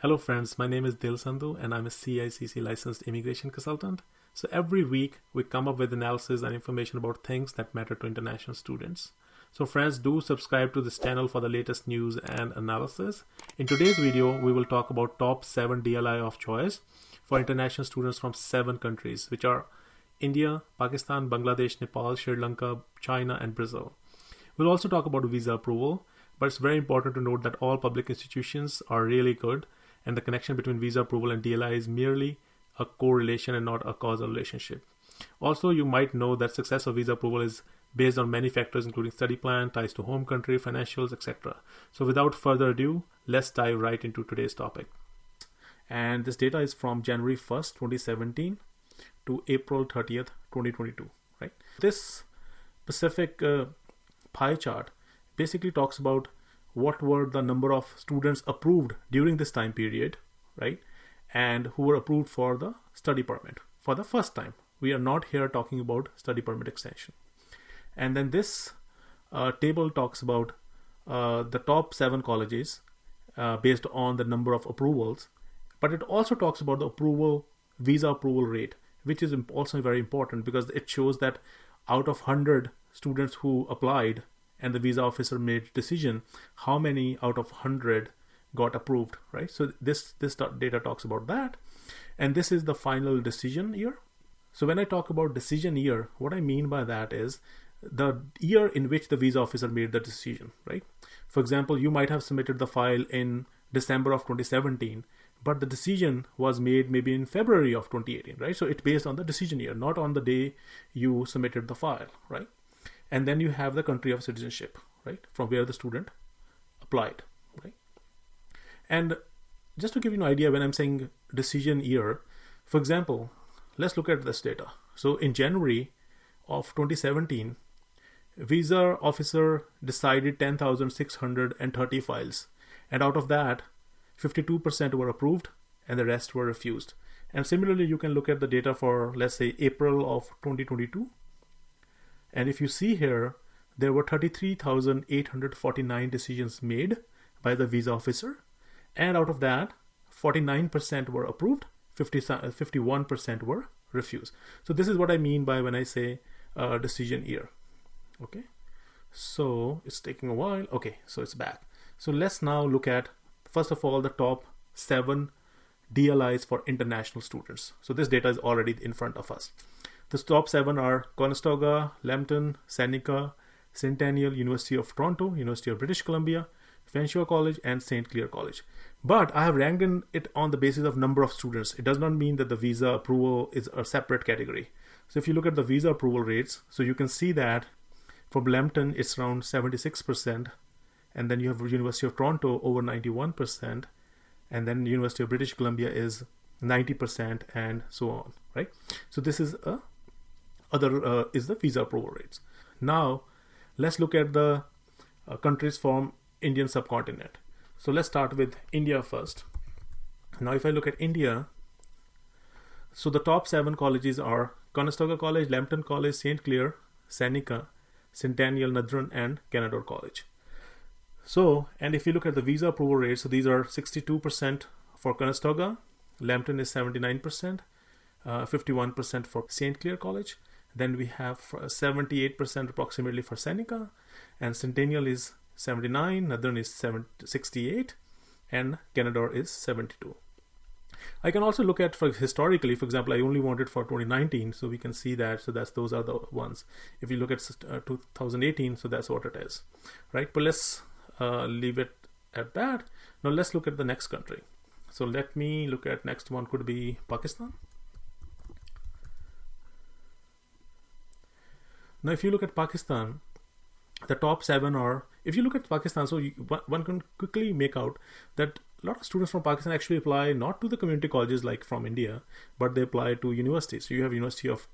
Hello friends, my name is Dil Sandhu and I'm a CICC licensed immigration consultant. So every week we come up with analysis and information about things that matter to international students. So friends, do subscribe to this channel for the latest news and analysis. In today's video, we will talk about top 7 DLI of choice for international students from 7 countries, which are India, Pakistan, Bangladesh, Nepal, Sri Lanka, China, and Brazil. We'll also talk about visa approval, but it's very important to note that all public institutions are really good, and the connection between visa approval and DLI is merely a correlation and not a causal relationship. Also, you might know that success of visa approval is based on many factors, including study plan, ties to home country, financials, etc. So without further ado, let's dive right into today's topic. And this data is from January 1st, 2017 to April 30th, 2022, right? This specific pie chart basically talks about what were the number of students approved during this time period, right? And who were approved for the study permit for the first time. We are not here talking about study permit extension. And then this table talks about the top 7 colleges based on the number of approvals, but it also talks about the visa approval rate, which is also very important because it shows that out of 100 students who applied and the visa officer made decision, how many out of 100 got approved, right? So this data talks about that. And this is the final decision year. So when I talk about decision year, what I mean by that is the year in which the visa officer made the decision, right? For example, you might have submitted the file in December of 2017, but the decision was made maybe in February of 2018, right? So it's based on the decision year, not on the day you submitted the file, right? And then you have the country of citizenship, right? From where the student applied, right? And just to give you an idea, when I'm saying decision year, for example, let's look at this data. So in January of 2017, visa officer decided 10,630 files. And out of that, 52% were approved and the rest were refused. And similarly, you can look at the data for, let's say, April of 2022. And if you see here, there were 33,849 decisions made by the visa officer. And out of that, 49% were approved, 51% were refused. So this is what I mean by when I say decision year. Okay, so it's taking a while. Okay, so it's back. So let's now look at, first of all, the top 7 DLIs for international students. So this data is already in front of us. The top 7 are Conestoga, Lambton, Seneca, Centennial, University of Toronto, University of British Columbia, Fanshawe College, and St. Clair College. But I have ranked it on the basis of number of students. It does not mean that the visa approval is a separate category. So if you look at the visa approval rates, so you can see that for Lambton, it's around 76%. And then you have University of Toronto over 91%. And then University of British Columbia is 90% and so on, right? So this is the visa approval rates. Now let's look at the countries from Indian subcontinent. So let's start with India first. Now if I look at India, so the top 7 colleges are Conestoga College, Lambton College, St. Clair, Seneca, Centennial, Northern, and Canada College. So, and if you look at the visa approval rates, so these are 62% for Conestoga, Lambton is 79%, 51% for St. Clair College. Then we have 78% approximately for Seneca, and Centennial is 79, Northern is 68, and Canada is 72. I can also look at, for historically, for example, I only wanted for 2019, so we can see that. So those are the ones. If you look at 2018, so that's what it is, right? But let's leave it at that. Now let's look at the next country. So let me look at next one could be Pakistan. Now if you look at Pakistan, the top 7 are, if you look at Pakistan, so one can quickly make out that a lot of students from Pakistan actually apply not to the community colleges like from India, but they apply to universities. So you have University of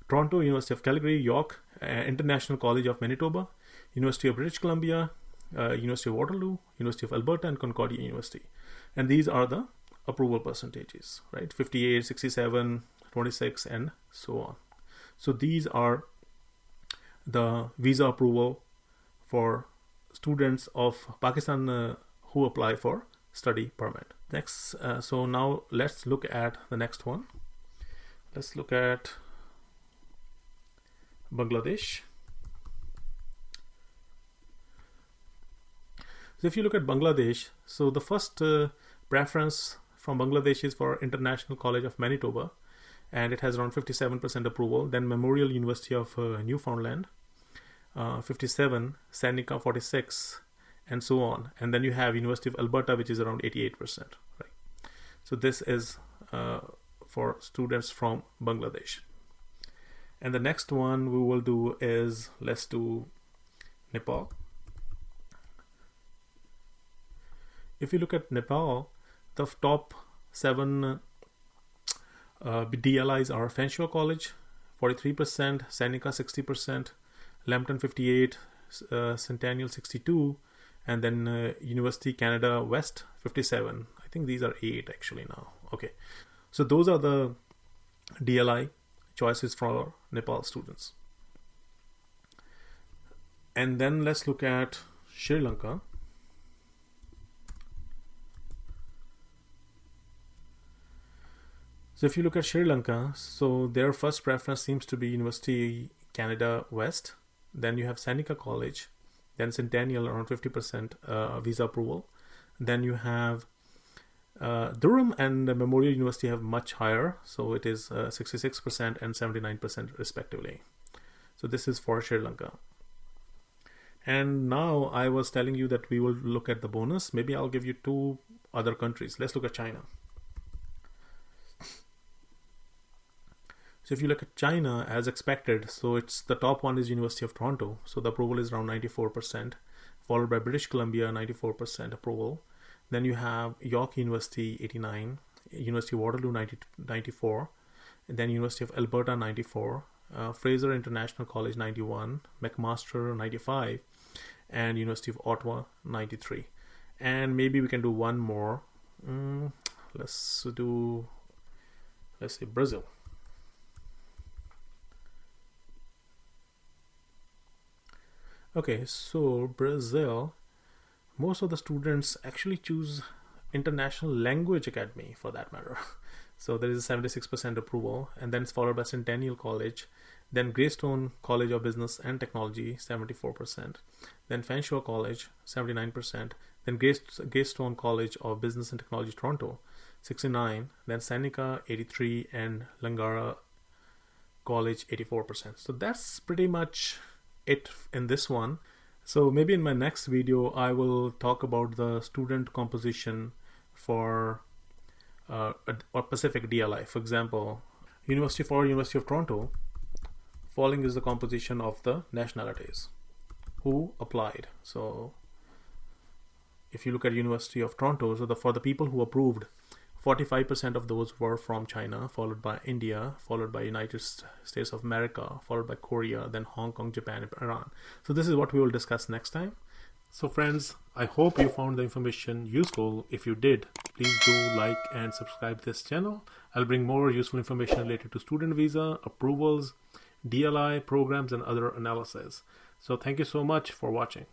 Toronto, University of Calgary, York, International College of Manitoba, University of British Columbia, University of Waterloo, University of Alberta, and Concordia University. And these are the approval percentages, right? 58, 67, 26, and so on. So these are the visa approval for students of Pakistan who apply for study permit. Next, so now let's look at the next one. Let's look at Bangladesh. So if you look at Bangladesh, so the first preference from Bangladesh is for International College of Manitoba, and it has around 57% approval. Then Memorial University of Newfoundland, 57, Seneca 46, and so on. And then you have University of Alberta, which is around 88%. Right. So this is for students from Bangladesh. And the next one we will do is, let's do Nepal. If you look at Nepal, the top 7 DLIs are Fanshawe College, 43%, Seneca 60%, Lambton 58, Centennial 62, and then University Canada West 57. I think these are 8 actually now. Okay, so those are the DLI choices for Nepal students. And then let's look at Sri Lanka. So if you look at Sri Lanka, so their first preference seems to be University Canada West. Then you have Seneca College, then Centennial around 50% visa approval. Then you have Durham and Memorial University have much higher, so it is 66% and 79% respectively. So this is for Sri Lanka. And now I was telling you that we will look at the bonus. Maybe I'll give you 2 other countries. Let's look at China. So if you look at China, as expected, so it's the top one is University of Toronto. So the approval is around 94%, followed by British Columbia, 94% approval. Then you have York University, 89, University of Waterloo, 94, and then University of Alberta, 94, Fraser International College, 91, McMaster, 95, and University of Ottawa, 93. And maybe we can do one more. Let's say Brazil. Okay, so Brazil, most of the students actually choose International Language Academy for that matter. So there is a 76% approval, and then it's followed by Centennial College, then Greystone College of Business and Technology, 74%, then Fanshawe College, 79%, then Greystone College of Business and Technology Toronto, 69, then Seneca, 83, and Langara College, 84%. So that's pretty much it in this one. So maybe in my next video I will talk about the student composition for a Pacific DLI. For example, University of Toronto, following is the composition of the nationalities who applied. So if you look at University of Toronto, so for the people who approved, 45% of those were from China, followed by India, followed by United States of America, followed by Korea, then Hong Kong, Japan, and Iran. So this is what we will discuss next time. So friends, I hope you found the information useful. If you did, please do like and subscribe this channel. I'll bring more useful information related to student visa, approvals, DLI programs, and other analysis. So thank you so much for watching.